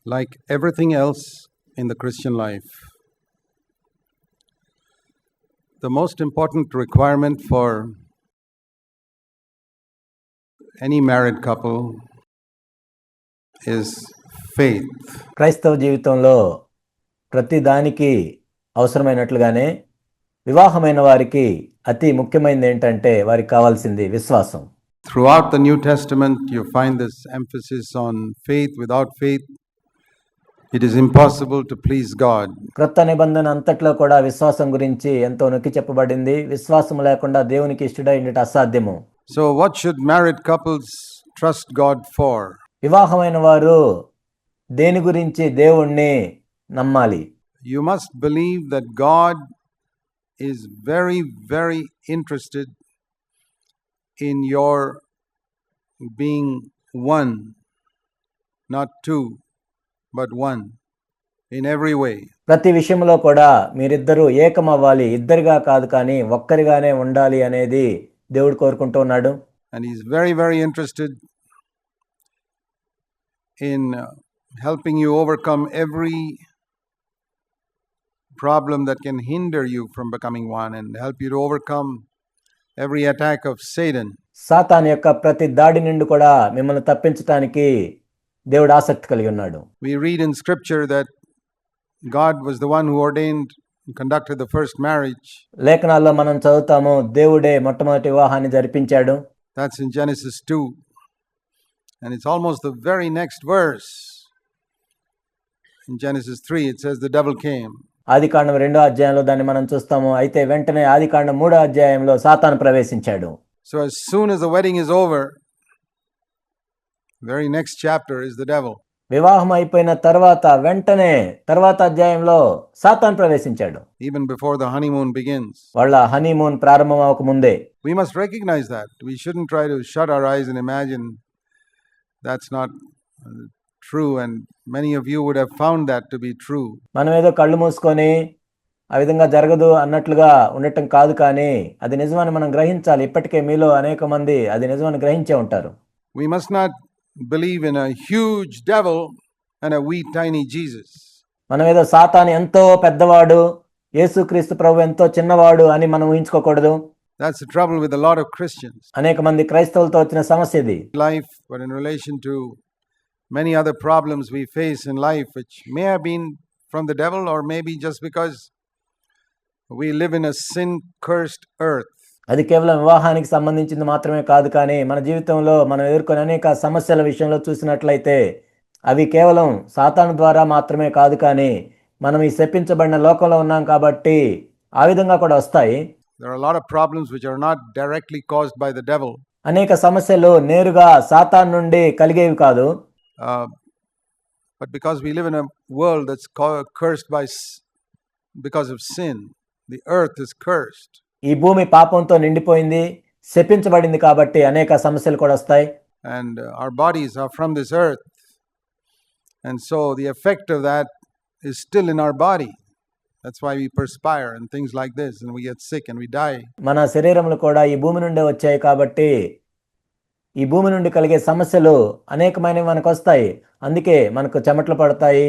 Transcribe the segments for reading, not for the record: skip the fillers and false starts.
Like everything else in the Christian life, the most important requirement for any married couple is faith. క్రైస్తవ జీవితంలో ప్రతి దానికి అవసరమైనట్లుగానే వివాహమైన వారికి అతి ముఖ్యమైనది ఏంటంటే వారికి కావాల్సింది విశ్వాసం. Throughout the New Testament, you find this emphasis on faith. Without faith, it is impossible to please God. క్రొత్త నిబంధన అంతట్లో కూడా విశ్వాసం గురించి ఎంతో నొక్కి చెప్పబడింది. విశ్వాసం లేకుండా దేవునికి ఇష్టడై ఉండట అసాధ్యము. So what should married couples trust God for? వివాహమైన వారు దేని గురించి దేవుణ్ణి నమ్మాలి? You must believe that God is very, very interested in your being one, not two, but one, in every way. ప్రతి విషయంలో కూడా మీరిద్దరూ ఏకమవ్వాలి, ఇద్దరిగా కాదు కానీ ఒక్కరిగానే ఉండాలి అనేది దేవుడు కోరుకుంటూ ఉన్నాడు. And he's very, very interested in helping you overcome every problem that can hinder you from becoming one, and help you to overcome every attack of Satan. సాతాను యొక్క ప్రతి దాడి నుండి కూడా మిమ్మల్ని తప్పించడానికి దేవుడు ఆసక్తి కలిగి ఉన్నాడు. We read in scripture that God was the one who ordained and conducted the first marriage. లేఖనాల్లో మనం చదువుతాము దేవుడే మొట్టమొదటి వివాహాన్ని జరిపించాడు. That's in Genesis 2. And it's almost the very next verse. In Genesis 3 it says the devil came. ఆదికాండం 2వ అధ్యాయంలో దాన్ని మనం చూస్తాము. అయితే వెంటనే ఆదికాండం 3వ అధ్యాయంలో సాతాను ప్రవేశించాడు. So as soon as the wedding is over, very next chapter is the devil. వివాహం అయిపోయిన తర్వాత వెంటనే తర్వాత అధ్యాయంలో సాతాను ప్రవేశించాడు. Even before the honeymoon begins. వాళ్ళ హనీమూన్ ప్రారంభం అవ్వక ముందే. We must recognize that. We shouldn't try to shut our eyes and imagine that's not true, and many of you would have found that to be true. మనం ఏదో కళ్ళు మూసుకొని ఆ విధంగా జరగదు అన్నట్లుగా ఉండటం కాదు, కానీ అది నిజమని మనం గ్రహించాలి. ఇప్పటికే మీలో అనేక మంది అది నిజమని గ్రహించే ఉంటారు. We must not believe in a huge devil and a wee tiny Jesus. మనం ఏదో సాతాను ఎంతో పెద్దవాడు, యేసుక్రీస్తు ప్రభు ఎంతో చిన్నవాడు అని మనం ఊహించుకోకూడదు. That's the trouble with a lot of Christians. అనేక మంది క్రైస్తవులతో వచ్చిన సమస్య ఇది. Life, but in relation to many other problems we face in life, which may have been from the devil, or maybe just because we live in a sin-cursed earth. అది కేవలం వివాహానికి సంబంధించింది మాత్రమే కాదు, కానీ మన జీవితంలో మనం ఎదుర్కొనే అనేక సమస్యల విషయంలో చూసినట్లయితే అవి కేవలం సాతాను ద్వారా మాత్రమే కాదు, కానీ మనం ఈ శపించబడిన లోకంలో ఉన్నాం కాబట్టి ఆ విధంగా కూడా వస్తాయి. There are a lot of problems which are not directly caused by the devil. అనేక సమస్యలు నేరుగా సాతాను నుండి కలిగేవి కాదు. But because we live in a world that's cursed because of sin, the earth is cursed. ఈ భూమి పాపంతో నిండిపోయింది, శపించబడింది కాబట్టి అనేక సమస్యలు కూడా వస్తాయి. And our bodies are from this earth, and so the effect of that is still in our body. That's why we perspire and things like this, and we get sick and we die. మన శరీరములు కూడా ఈ భూమి నుండే వచ్చాయి కాబట్టి ఈ భూమి నుండి కలిగే సమస్యలు అనేకమైనవి మనకు వస్తాయి. అందుకే మనకు చెమటలు పడతాయి,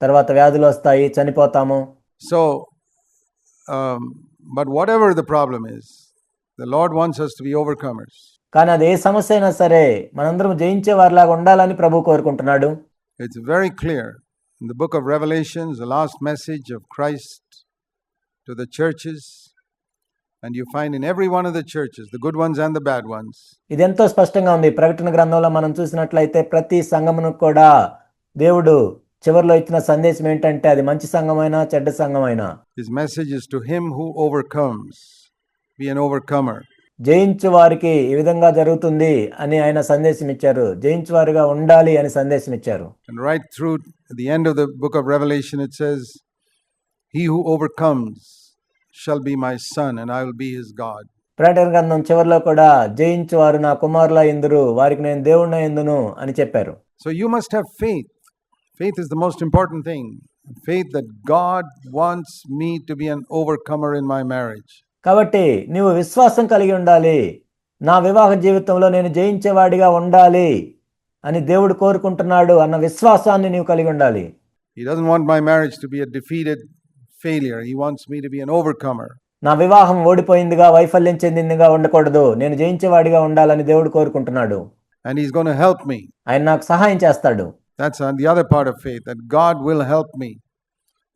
తర్వాత వ్యాధులు వస్తాయి, చనిపోతాము. So but whatever the problem is, the Lord wants us to be overcomers. కానీ అది ఏ సమస్య అయినా సరే మనందరం జయించే వారిలాగా ఉండాలని ప్రభు కోరుకుంటున్నాడు. It's very clear in the book of Revelation, the last message of Christ to the churches, and you find in every one of the churches, the good ones and the bad ones. ఇది ఎంతో స్పష్టంగా ఉంది. ప్రకటన గ్రంథంలో మనం చూసినట్లయితే ప్రతి సంఘమును కూడా దేవుడు చివర్లో ఇచ్చిన సందేశం ఏంటంటే అది మంచి సంఘమైనా చెడ్డ సంఘమైనా His message is to him who overcomes. Be an overcomer. జయించు వారికి ఈ విధంగా జరుగుతుంది అని ఆయన సందేశం ఇచ్చారు. జయించు వారిగా ఉండాలి అని సందేశం ఇచ్చారు. And right through the end of the book of Revelation it says, he who overcomes shall be my son and I will be his God. ప్రకటన గ్రంథం చివర్లో కూడా జయించు వారు నా కుమారుల యందురు, వారికి నేను దేవుడిన యందును అని చెప్పారు. So you must have faith. Faith is the most important thing. Faith that God wants me to be an overcomer in my marriage. కాబట్టి నీవు విశ్వాసం కలిగి ఉండాలి. నా వివాహ జీవితంలో నేను జయించేవాడిగా ఉండాలి అని దేవుడు కోరుకుంటున్నాడు అన్న విశ్వాసాన్ని నీవు కలిగి ఉండాలి. He doesn't want my marriage to be a defeated failure. He wants me to be an overcomer. నా వివాహం ఓడిపోయిందిగా, వైఫల్యం చెందిందిగా ఉండకూడదు, నేను జయించేవాడిగా ఉండాలని దేవుడు కోరుకుంటున్నాడు. And He's going to help me. ఆయన నాకు సహాయం చేస్తాడు. That's on the other part of faith, that God will help me.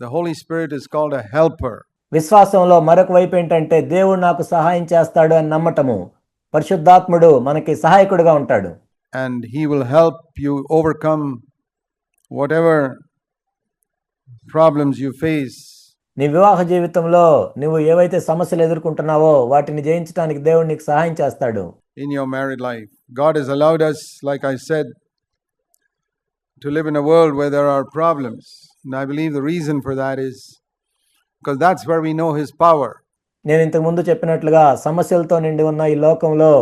The Holy Spirit is called a helper. విశ్వాసంలో మరొక వైపు ఏంటంటే దేవుడు నాకు సహాయం చేస్తాడు అని నమ్మటము. పరిశుద్ధాత్ముడు మనకి సహాయకుడిగా ఉంటాడు. And He will help you overcome whatever problems you face. నీ వివాహ జీవితంలో నువ్వు ఏవైతే సమస్యలు ఎదుర్కొంటున్నావో వాటిని జయించడానికి దేవుడు నీకు సహాయం చేస్తాడు. In your married life, God has allowed us, like I said, to live in a world where there are problems. And I believe the reason for that is because that's where we know His power. నేను ఇంతకు ముందు చెప్పినట్లుగా సమస్యలతో నిండి ఉన్న ఈ లోకంలో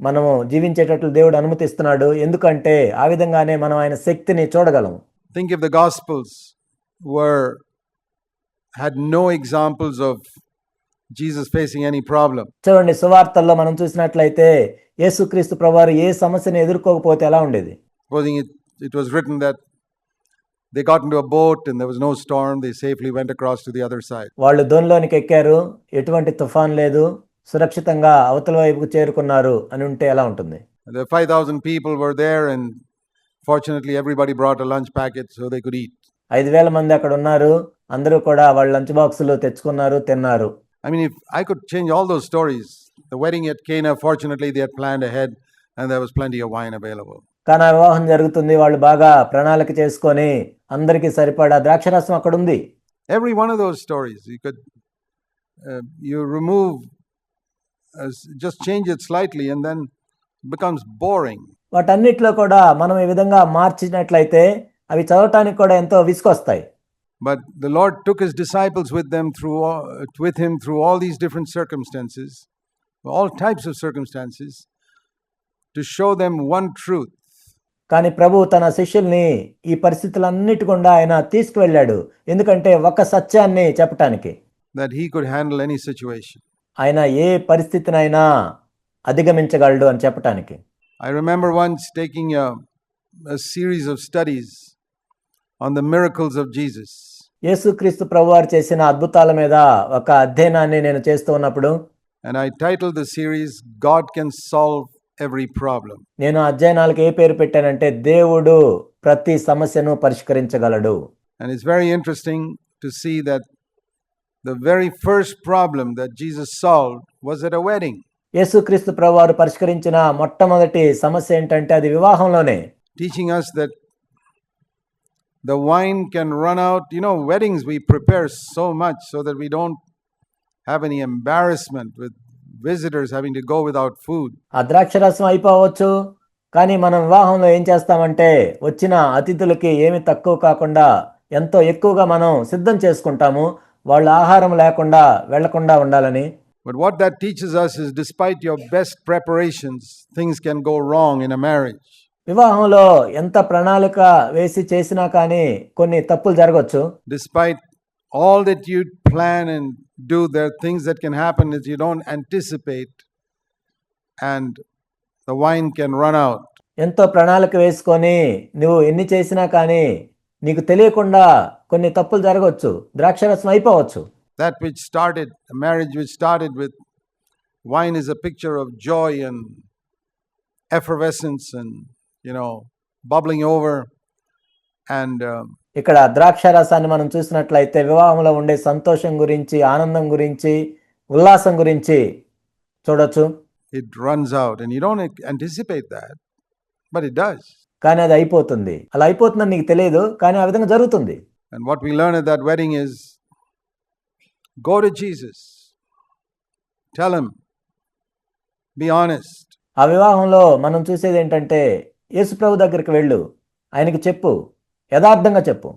మనము జీవించేటట్లు దేవుడు అనుమతిస్తున్నాడు. ఎందుకంటే ఆ విధంగానే మనం ఆయన శక్తిని చూడగలం. Think if the Gospels had no examples of Jesus facing any problem. చూడండి, సువార్తల్లో మనం చూసినట్లయితే యేసుక్రీస్తు ప్రభువారు ఏ సమస్యను ఎదుర్కోకపోతే ఎలా ఉండేది? Supposing it was written that they got into a boat and there was no storm, they safely went across to the other side. వాళ్ళు దోణిలోనికి ఎక్కారు, ఎటువంటి తుఫాన్ లేదు, సురక్షితంగా అవతల వైపుకు చేరుకున్నారు అని ఉంటే ఎలా ఉంటుంది? The 5,000 people were there and fortunately everybody brought a lunch packet so they could eat. 5,000 మంది అక్కడ ఉన్నారు, అందరూ కూడా వాళ్ళ లంచ్ బాక్సులు తెచ్చుకున్నారు, తిన్నారు. I mean, if I could change all those stories, the wedding at Cana, fortunately they had planned ahead and there was plenty of wine available. కానీ వివాహం జరుగుతుంది, వాళ్ళు బాగా ప్రణాళిక చేసుకొని అందరికీ సరిపడా ద్రాక్షరసం అక్కడ ఉంది. Every one of those stories you could you remove, just change it slightly and then it becomes boring. వాటన్నిటిలో కూడా మనం ఈ విధంగా మార్చినట్లయితే అవి చదవటానికి కూడా ఎంతో విసుకొస్తాయి. But the Lord took His disciples with Him through all these different circumstances, all types of circumstances, to show them one truth. కానీ ప్రభు తన శిష్యుల్ని ఈ పరిస్థితులన్నిటి గుండా ఆయన తీసుకువెళ్ళాడు. ఎందుకంటే ఒక సత్యాన్ని చెప్పటానికి, that He could handle any situation. ఆయన ఏ పరిస్థితినైనా అధిగమించగలడు అని చెప్పటానికి. I remember once taking a series of studies on the miracles of Jesus. యేసుక్రీస్తు ప్రభువారు చేసిన అద్భుతాల మీద ఒక అధ్యయనాన్ని నేను చేస్తూ ఉన్నప్పుడు, and I titled the series God Can Solve Every Problem. నేను అధ్యయనాలకు ఏ పేరు పెట్టానంటే దేవుడు ప్రతి సమస్యను పరిష్కరించగలడు. And it's very interesting to see that the very first problem that Jesus solved was at a wedding. యేసుక్రీస్తు ప్రభువారు పరిష్కరించిన మొట్టమొదటి సమస్య ఏంటంటే అది వివాహంలోనే. Teaching us that the wine can run out. You know, weddings we prepare so much so that we don't have any embarrassment with visitors having to go without food. ఆ ద్రాక్షరసం అయిపోవచ్చు, కానీ మనం వివాహంలో ఏం చేస్తామంటే వచ్చిన అతిథులకి ఏమి తక్కువ కాకుండా ఎంతో ఎక్కువగా మనం సిద్ధం చేసుకుంటాము, వాళ్ళు ఆహారం లేకుండా వెళ్లకుండా ఉండాలని. But what that teaches us is despite your best preparations, things can go wrong in a marriage. వివాహంలో ఎంత ప్రణాళిక వేసి చేసినా కానీ కొన్ని తప్పులు జరగవచ్చు. Despite all that you plan and do, there are things that can happen that you don't anticipate and the wine can run out. ఎంతో ప్రణాళిక వేసుకొని నువ్వు ఎన్ని చేసినా కానీ నీకు తెలియకుండా కొన్ని తప్పులు జరగవచ్చు, ద్రాక్షరసం అయిపోవచ్చు. That which started, a marriage which started with wine is a picture of joy and effervescence and, you know, bubbling over. And ఇక్కడ ద్రాక్షరసాన్ని మనం చూసినట్లయితే వివాహంలో ఉండే సంతోషం గురించి, ఆనందం గురించి, ఉల్లాసం గురించి చూడొచ్చు. it runs out and you don't anticipate that, but it does. కానీ అది అయిపోతుంది. అలా అయిపోతుందని నీకు తెలియదు, కానీ ఆ విధంగా జరుగుతుంది. And what we learn at that wedding is go to Jesus. Tell Him. Be honest. ఆ వివాహంలో మనం చూసేది ఏంటంటే యేసు ప్రభు దగ్గరికి వెళ్ళు, ఆయనకి చెప్పు, యథార్థంగా చెప్పు.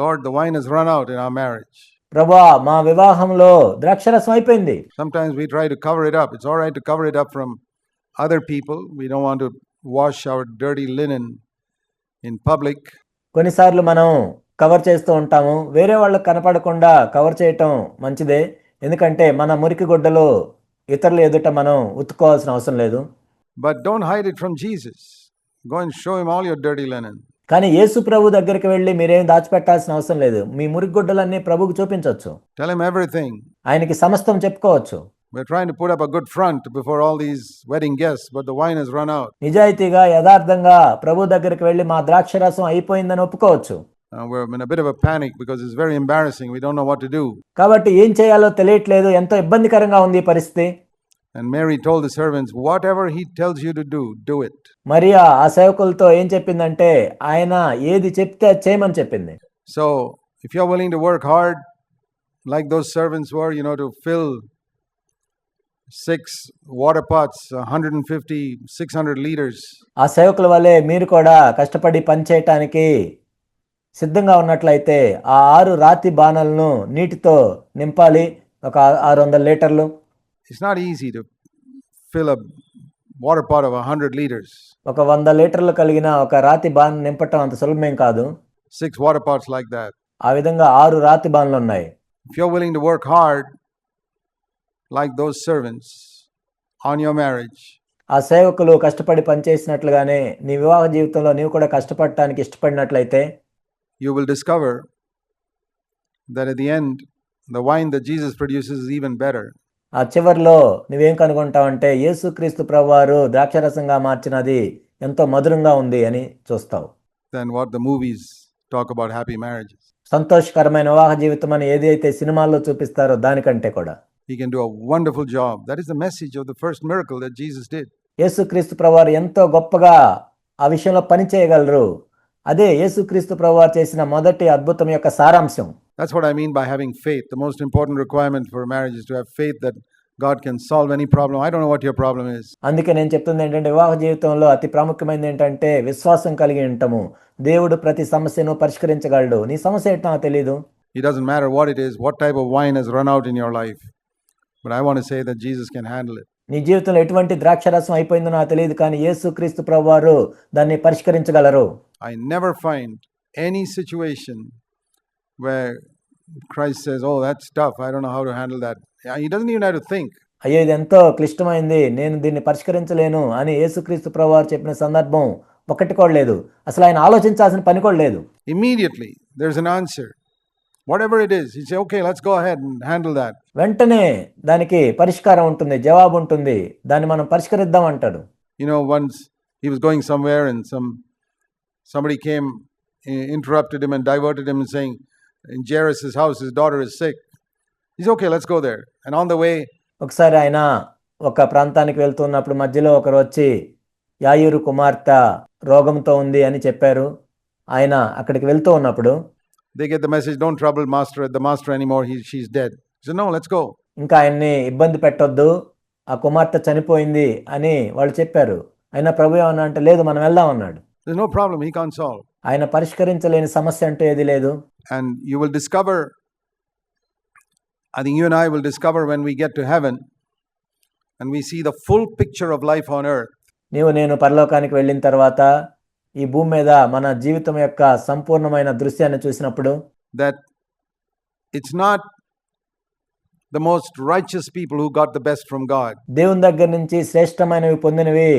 Lord, the wine has run out in our marriage. ప్రభువా, మా వివాహంలో ద్రాక్షరసం అయిపోయింది. Sometimes we try to cover it up. It's all right to cover it up from other people. We don't want to wash our dirty linen in public. కొన్నిసార్లు మనం cover చేస్తూ ఉంటాము, వేరే వాళ్ళకి కనపడకుండా కవర్ చేయటం మంచిదే. ఎందుకంటే మన మురికి గుడ్డలు ఇతరుల ఎదుట మనం ఉతుక్కోవాల్సిన అవసరం లేదు. But don't hide it from Jesus. Go and show him all your dirty linen. కానీ యేసు ప్రభు దగ్గరికి వెళ్ళి మీరేం దాచిపెట్టాల్సిన అవసరం లేదు. మీ మురిగుడ్డలన్నీ ప్రభువుకు చూపించవచ్చు. Tell him everything. ఆయనకి సమస్తం చెప్పుకోవచ్చు. We're trying to put up a good front before all these wedding guests, but the wine has run out. నిజాయితీగా యథార్థంగా ప్రభు దగ్గరికి వెళ్ళి మా ద్రాక్షరసం అయిపోయిందని ఒప్పుకోవచ్చు. We're in a bit of a panic because it's very embarrassing. We don't know what to do. కాబట్టి ఏం చేయాలో తెలియట్లేదు, ఎంతో ఇబ్బందికరంగా ఉంది ఈ పరిస్థితి. And Mary told the servants, whatever he tells you to do, do it. Mariya ఆ సేవకులతో ఏం చెప్పిందంటే ఆయన ఏది చెప్తే అది చేయమని చెప్పింది. So if you're willing to work hard like those servants were, to fill 6 water pots, 150, 600 liters. ఆ సేవకుల వల్లే మీరు కూడా కష్టపడి పని చేయటానికి సిద్ధంగా ఉన్నట్లయితే ఆ 6 రాతి బాణలను నీటితో నింపాలి, ఒక 600 లీటర్లు. It's not easy to fill a water pot of 100 liters. ఒక 100 లీటర్లు కలిగిన ఒక రాతి బాణను నింపటం అంత సులభమేం కాదు. 6 water pots like that. ఆ విధంగా 6 రాతి బాణలు ఉన్నాయి. If you're willing to work hard like those servants on your marriage, ఆ సేవకులు కష్టపడి పనిచేసినట్లుగానే నీ వివాహ జీవితంలో నీవు కూడా కష్టపడటానికి ఇష్టపడినట్లయితే you will discover that at the end, the wine that Jesus produces is even better. ఆ చివరిలో నువ్వేం కనుగొంటావంటే యేసుక్రీస్తు ప్రభువారు ద్రాక్షరసంగా మార్చినది ఎంతో మధురంగా ఉంది అని చూస్తావు. Than what the movies talk about happy marriages. సంతోషకరమైన వివాహ జీవితం అని ఏదైతే సినిమాల్లో చూపిస్తారో దానికంటే కూడా. He can do a wonderful job. That is the message of the first miracle that Jesus did. యేసుక్రీస్తు ప్రభువారు ఎంతో గొప్పగా ఆ విషయంలో పని చేయగలరు. అదే యేసుక్రీస్తు ప్రభువారు చేసిన మొదటి అద్భుతం యొక్క సారాంశం. That's what I mean by having faith. The most important requirement for marriage is to have faith that God can solve any problem. I don't know what your problem is. అందుకే నేను చెప్తుంది ఏంటంటే వివాహ జీవితంలో అతి ప్రాముఖ్యమైనది ఏంటంటే విశ్వాసం కలిగి ఉండటము. దేవుడు ప్రతి సమస్యను పరిష్కరించగలడు. నీ సమస్య ఏంటో నాకు తెలియదు. It doesn't matter what it is, what type of wine has run out in your life. But I want to say that Jesus can handle it. నీ జీవితంలో ఎటువంటి ద్రాక్షరసం అయిపోయిందో నాకు తెలియదు, కానీ యేసుక్రీస్తు ప్రభువారు దాన్ని పరిష్కరించగలరు. I never find any situation where Christ says, oh, that's tough, I don't know how to handle that. He doesn't even have to think. అయ్యో ఇది ఎంతో క్లిష్టమైంది, నేను దీన్ని పరిష్కరించలేను అని యేసుక్రీస్తు ప్రభువారు చెప్పిన సందర్భం ఒకటి కూడా లేదు. అసలు ఆయన ఆలోచించాల్సిన పని కూడా లేదు. Immediately there's an answer. Whatever it is, he say, okay, let's go ahead and handle that. వెంటనే దానికి పరిష్కారం ఉంటుంది, జవాబు ఉంటుంది, దాన్ని మనం పరిష్కరిద్దాం అంటాడు. Once he was going somewhere and somebody came, interrupted him and diverted him and saying, in Jairus' house, his daughter is sick. He's okay, let's go there. And on the way, ఒకసారి ఆయన ఒక ప్రాంతానికి వెళ్తున్నప్పుడు మధ్యలో ఒకరు వచ్చి యాయూరు కుమార్తె రోగంతో ఉంది అని చెప్పారు. ఆయన అక్కడికి వెళ్తూ ఉన్నప్పుడు they get the message, don't trouble the master anymore, she's dead. He said, no, let's go. ఇంకా ఆయన్ని ఇబ్బంది పెట్టొద్దు, ఆ కుమార్తె చనిపోయింది అని వాళ్ళు చెప్పారు. అయినా ప్రభు ఏమన్నా అంటే లేదు, మనం వెళ్దాం అన్నాడు. There's no problem he can't solve. ఆయన పరిష్కరించలేని సమస్య అంటూ ఏది లేదు. And you will discover, I think you and I will discover when we get to heaven and we see the full picture of life on earth. నీవు నేను పరలోకానికి వెళ్ళిన తర్వాత ఈ భూమి మీద మన జీవితం యొక్క సంపూర్ణమైన దృశ్యాన్ని చూసినప్పుడు that it's not the most righteous people who got the best from God. దేవుని దగ్గర నుంచి శ్రేష్టమైనవి పొందినవి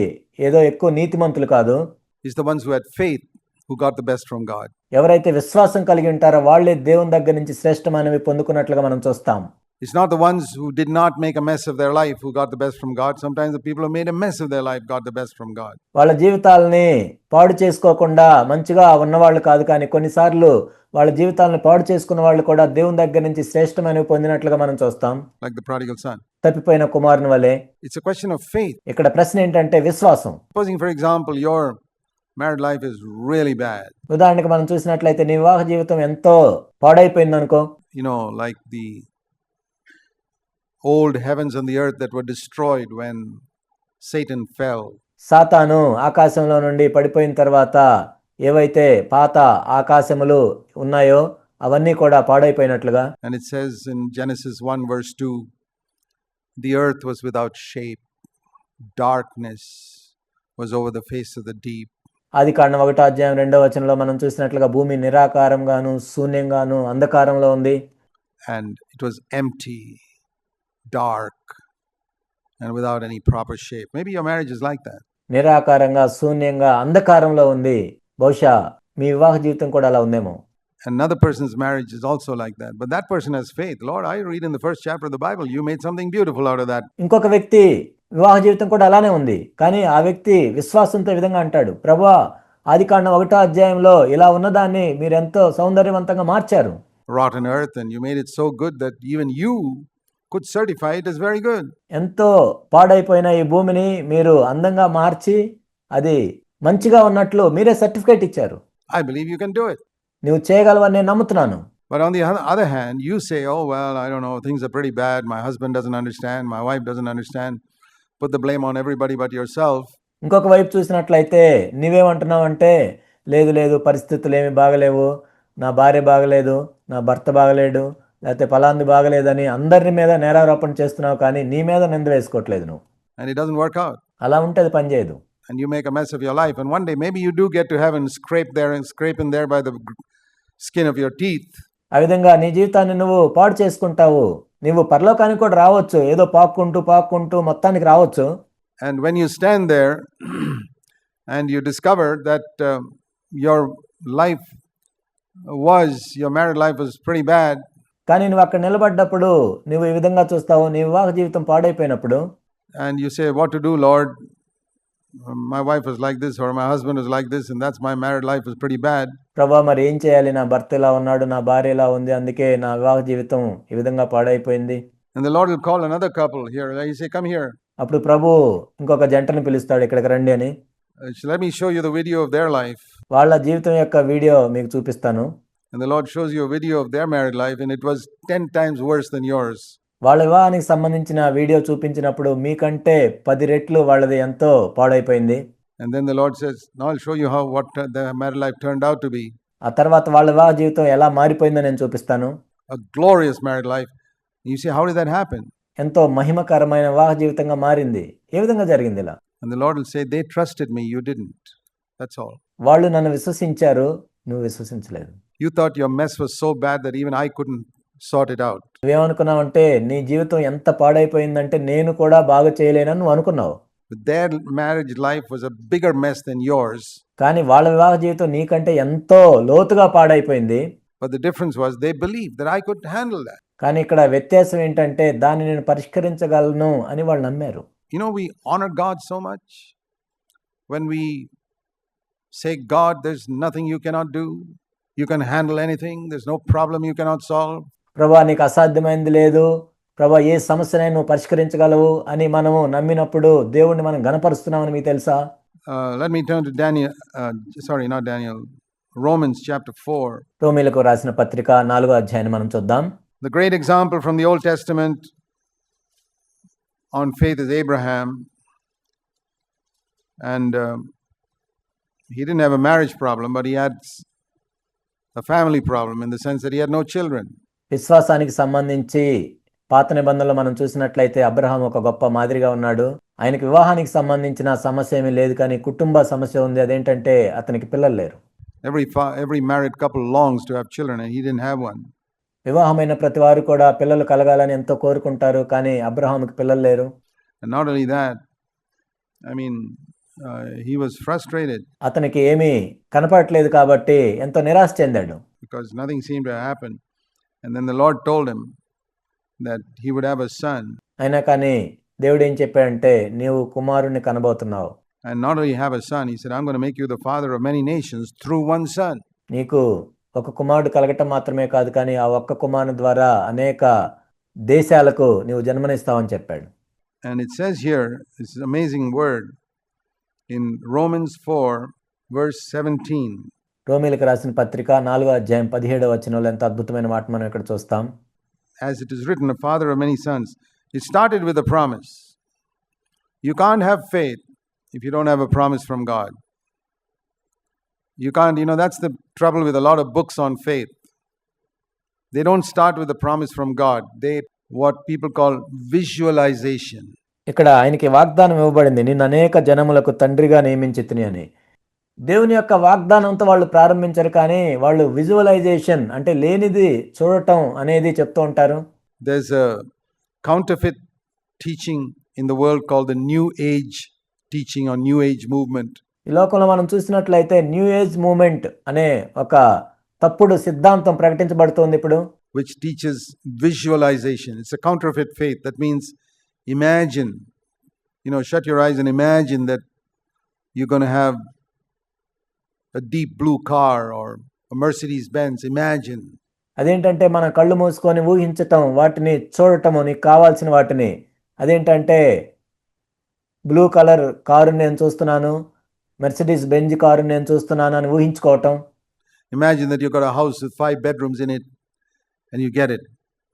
ఏదో ఎక్కువ నీతిమంతులు కాదు. It's the ones who had faith who got the best from God. ఎవరైతే విశ్వాసం కలిగి ఉంటారో వాళ్ళే దేవుని దగ్గర నుంచి శ్రేష్టమైనవి పొందుకున్నట్లుగా మనం చూస్తాం. It's not the ones who did not make a mess of their life who got the best from God. Sometimes the people who made a mess of their life got the best from God. వాళ్ళ జీవితాలని పాడు చేసుకోకుండా మంచిగా ఉన్నవాళ్ళు కాదు, కానీ కొన్నిసార్లు వాళ్ళ జీవితాలను పాడు చేసుకున్న వాళ్ళు కూడా దేవుని దగ్గర నుంచి శ్రేష్టమైనవి పొందినట్లుగా మనం చూస్తాం. Like the prodigal son. తప్పిపోయిన కుమారుని వలె. It's a question of faith. ఇక్కడ ప్రశ్న ఏంటంటే విశ్వాసం. Supposing, for example, your married life is really bad. ఉదాహరణకు మనం చూసినట్లయితే నీ వివాహ జీవితం ఎంతో పాడైపోయింది అనుకో. Like the old heavens and the earth that were destroyed when Satan fell. సాతాను ఆకాశంలో నుండి పడిపోయిన తర్వాత ఏవైతే పాత ఆకాశములు ఉన్నాయో అవన్నీ కూడా పాడైపోయినట్లుగా. And it says in Genesis 1 verse 2, the earth was without shape, darkness was over the face of the deep. ఆదికాండం 1:2 మనం చూసినట్లుగా భూమి నిరాకారంగాను శూన్యంగాను అంధకారంలో ఉంది. And it was empty, dark and without any proper shape. Maybe your marriage is like that. నిరాకారంగా, శూన్యంగా, అంధకారంలో ఉంది. బహుశా మీ వివాహ జీవితం కూడా అలా ఉందేమో. Another person's marriage is also like that. But that person has faith. Lord, I read in the first chapter of the Bible, you made something beautiful out of that. ఇంకొక వ్యక్తి వివాహ జీవితం కూడా అలానే ఉంది. కానీ ఆ వ్యక్తి విశ్వాసంతో ఈ విధంగా అంటాడు, ప్రభువా, ఆదికాండం 1వ అధ్యాయంలో ఇలా ఉన్నదాన్ని మీరెంతో సౌందర్యవంతంగా మార్చారు. Rotten earth, and you made it so good that even you could certify it as very good. ఎంతో పాడైపోయిన ఈ భూమిని మీరు అందంగా మార్చి అది మంచిగా ఉన్నట్లు మీరే సర్టిఫికేట్ ఇచ్చారు. I believe you can do it. నువ్వు చేయగలవని నేను నమ్ముతున్నాను. But on the other hand, you say, oh, well, I don't know, things are pretty bad. My husband doesn't understand. My wife doesn't understand. Put the blame on everybody but yourself. ఇంకొక వైపు చూసినట్లయితే నీవేమంటున్నావంటే, లేదు లేదు, పరిస్థితులు ఏమి బాగలేవు, నా భార్య బాగలేదు, నా భర్త బాగలేడు, లేకపోతే ఫలాంది బాగలేదని అందరి మీద నేరారోపణ చేస్తున్నావు, కానీ నీ మీద నింద వేసుకోవట్లేదు నువ్వు. And it doesn't work out. అలా ఉంటే అది పనిచేయదు. And you make a mess of your life. And one day, maybe you do get to heaven, scrape in there by the skin of your teeth. ఆ విధంగా నీ జీవితాన్ని నువ్వు పాడు చేసుకుంటావు. నువ్వు పరలోకానికి కూడా రావచ్చు, ఏదో పాక్కుంటూ మొత్తానికి రావచ్చు. And when you stand there and you discover that your married life was pretty bad. కానీ నువ్వు అక్కడ నిలబడ్డప్పుడు నువ్వు ఈ విధంగా చూస్తావు, నీ వివాహ జీవితం పాడైపోయినప్పుడు. And you say, what to do, Lord? My wife was like this or my husband was like this, and that's my married life was pretty bad. ప్రభువా, మరి ఏం చేయాలి? నా భర్త ఇలా ఉన్నాడు, నా భార్య ఇలా ఉంది, అందుకే నా వివాహ జీవితం ఈ విధంగా పాడైపోయింది. And the Lord will call another couple here. He say, come here. అప్పుడు ప్రభు ఇంకొక జంటని పిలుస్తాడు, ఇక్కడికి రండి అని. Let me show you the video of their life. వాళ్ళ జీవితం యొక్క వీడియో మీకు చూపిస్తాను. And the Lord shows you a video of their married life, and it was 10 times worse than yours. వాళ్ళ వివాహానికి సంబంధించిన వీడియో చూపించినప్పుడు మీకంటే 10 రెట్లు వాళ్ళది ఎంతో పాడైపోయింది. And then the Lord says, now I'll show you what the married life turned out to be. ఆ తర్వాత వాళ్ళ వివాహ జీవితం ఎలా మారిపోయిందో నేను చూపిస్తాను. A glorious married life. You say, how did that happen? ఎంతో మహిమకరమైన వివాహ జీవితంగా మారింది. ఏ విధంగా జరిగింది ఇలా? And the Lord will say, they trusted me, you didn't. That's all. వాళ్ళు నన్ను విశ్వసించారు, నువ్వు విశ్వసించలేదు. You thought your mess was so bad that even I couldn't sort it out. నువ్వేమనుకున్నావంటే నీ జీవితం ఎంత పాడైపోయిందంటే నేను కూడా బాగా చేయలేనని నువ్వు అనుకున్నావు. But their marriage life was a bigger mess than yours. కానీ వాళ్ళ వివాహ జీవితం నీకంటే ఎంతో లోతుగా పాడైపోయింది. But the difference was they believed that I could handle that. కానీ ఇక్కడ వ్యత్యాసం ఏంటంటే దాన్ని నేను పరిష్కరించగలను అని వాళ్ళు నమ్మారు. You know, we honor God so much when we say, God, there's nothing you cannot do. You can handle anything. There's no problem you cannot solve. ప్రభువా, నీకు అసాధ్యమైంది లేదు, ప్రభువా ఏ సమస్యనైనా నువ్వు పరిష్కరించగలవు అని మనము నమ్మినప్పుడు దేవుణ్ణి మనం గణపరుస్తున్నామని మీకు తెలుసా? Let me turn to Romans chapter 4. రోమీయులకు రాసిన పత్రిక 4వ అధ్యాయాన్ని మనం చూద్దాం. The great example from the Old Testament on faith is Abraham. And he didn't have a marriage problem, but he had a family problem in the sense that he had no children. విశ్వాసానికి సంబంధించి పాత నిబంధనలో మనం చూసినట్లయితే Abraham ఒక గొప్ప మాదిరిగా ఉన్నాడు. ఆయనకి వివాహానికి సంబంధించిన సమస్య ఏమీ లేదు, కానీ కుటుంబ సమస్య ఉంది. అదేంటంటే అతనికి పిల్లలు లేరు. Every married couple longs to have children, and he didn't have one. వివాహమైన ప్రతి వారు కూడా పిల్లలు కలగాలని ఎంతో కోరుకుంటారు, కానీ అబ్రహాముకి పిల్లలు లేరు. And not only that, I mean, he was frustrated. అతనికి ఏమీ కనపడట్లేదు కాబట్టి ఎంతో నిరాశ చెందాడు. Because nothing seemed to happen. And then the Lord told him that he would have a son. అయినా కానీ దేవుడు ఏం చెప్పాడంటే, నీవు కుమారుణ్ణి కనబోతున్నావు. And not only have a son, he said, I'm going to make you the father of many nations through one son. నీకు ఒక కుమారుడు కలగటం మాత్రమే కాదు, కానీ ఆ ఒక్క కుమారుని ద్వారా అనేక దేశాలకు నీవు జన్మనిస్తావని చెప్పాడు. And it says here, this is an amazing word, in Romans 4 verse 17. రోమీయులకు రాసిన పత్రిక 4వ అధ్యాయం 17వ వచనంలో ఎంత అద్భుతమైన మాట మనం ఇక్కడ చూస్తాం. As it is written, a father of many sons. It started with a promise. You can't have faith if you don't have a promise from God. You can't, that's the trouble with a lot of books on faith. They don't start with a promise from God. They, what people call visualization. ఇక్కడ ఆయనకి వాగ్దానం ఇవ్వబడింది, నిన్ను అనేక జనములకు తండ్రిగా నియమించితిని అని. దేవుని యొక్క వాగ్దానంతో వాళ్ళు ప్రారంభించారు, కానీ వాళ్ళు విజువలైజేషన్ అంటే లేనిది చూడటం అనేది చెప్తూ ఉంటారు. There's a counterfeit teaching in the world called the New Age teaching on New Age movement. ఈ లోకంలో మనం చూసినట్లయితే న్యూ ఏజ్ మూమెంట్ అనే ఒక తప్పుడు సిద్ధాంతం ప్రకటించబడుతోంది ఇప్పుడు, which teaches visualization. It's a counterfeit faith. That means imagine, shut your eyes and imagine that you're going to have a deep blue car or a Mercedes Benz. Imagine. అదేంటంటే మనం కళ్ళు మూసుకొని ఊహించటం, వాటిని చూడటము, నీకు కావాల్సిన వాటిని. అదేంటంటే బ్లూ కలర్ కారు నేను చూస్తున్నాను, మెర్సిడీస్ బెంజ్ కారు నేను చూస్తున్నాను అని ఊహించుకోవటం. Imagine that you've got a house with 5 bedrooms in it and you get it.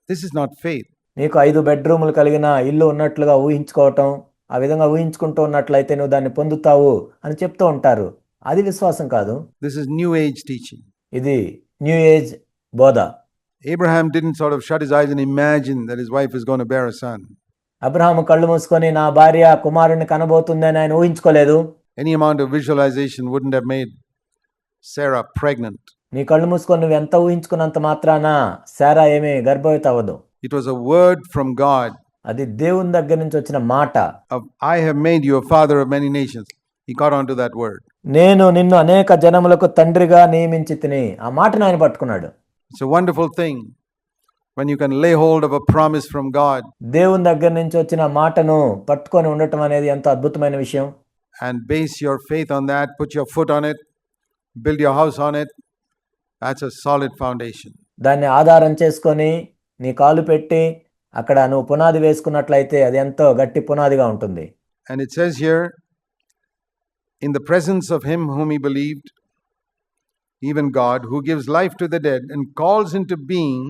This is not faith. నీకు 5 బెడ్రూములు కలిగిన ఇల్లు ఉన్నట్లుగా ఊహించుకోవటం, ఆ విధంగా ఊహించుకుంటూ ఉన్నట్లయితే నువ్వు దాన్ని పొందుతావు అని చెప్తూ ఉంటారు. అది విశ్వాసం కాదు. This is New Age teaching. ఇది న్యూ ఏజ్ బోధ. Abraham didn't sort of shut his eyes and imagine that his wife is going to bear a son. Abraham కళ్ళు మూసుకొని నా భార్య కుమారుని కనబోతుందని ఆయన ఊహించుకోలేదు. Any amount of visualization wouldn't have made Sarah pregnant. నీ కళ్ళు మూసుకొని నువ్వు ఎంత ఊహించుకున్నంత మాత్రాన శారా ఏమీ గర్భవతి అవ్వదు. It was a word from God. అది దేవుని దగ్గర నుంచి వచ్చిన మాట. I have made you a father of many nations. He caught on to that word. నేను నిన్ను అనేక జనములకు తండ్రిగా నియమించి తిని, ఆ మాటను ఆయన పట్టుకున్నాడు. It's a wonderful thing when you can lay hold of a promise from God దేవుని దగ్గర నుంచి వచ్చిన మాటను పట్టుకొని ఉండటం అనేది ఎంతో అద్భుతమైన విషయం. and base your faith on that, put your foot on it, build your house on it. That's a solid foundation. దాన్ని ఆధారం చేసుకొని నీ కాలు పెట్టి అక్కడ నువ్వు పునాది వేసుకున్నట్లయితే అది ఎంతో గట్టి పునాదిగా ఉంటుంది. And it says here, in the presence of him whom he believed, even God, who gives life to the dead and calls into being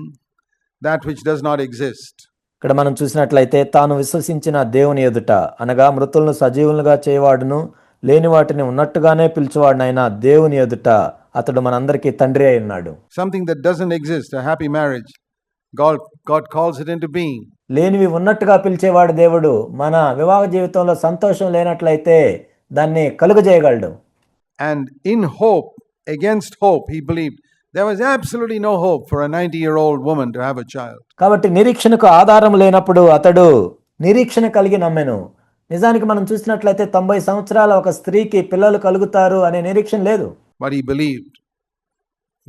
that which does not exist. ఇక్కడ మనం చూసినట్లయితే తాను విశ్వసించిన దేవుని ఎదుట, అనగా మృతులను సజీవులుగా చేయవాడును లేని వాటిని ఉన్నట్టుగానే పిలిచేవాడినైన దేవుని ఎదుట అతడు మనందరికీ తండ్రి అయి ఉన్నాడు. Something that doesn't exist, a happy marriage, God calls it into being. లేనివి ఉన్నట్టుగా పిలిచేవాడు దేవుడు. మన వివాహ జీవితంలో సంతోషం లేనట్లయితే దాన్ని కలుగజేయగలడు. And in hope, against hope, he believed. There was absolutely no hope for a 90-year-old woman to have a child. కాబట్టి నిరీక్షణకు ఆధారం లేనప్పుడు అతడు నిరీక్షణ కలిగి నమ్మెను. నిజానికి మనం చూసినట్లయితే 90 సంవత్సరాల ఒక స్త్రీకి పిల్లలు కలుగుతారు అనే నిరీక్షణ లేదు. But he believed.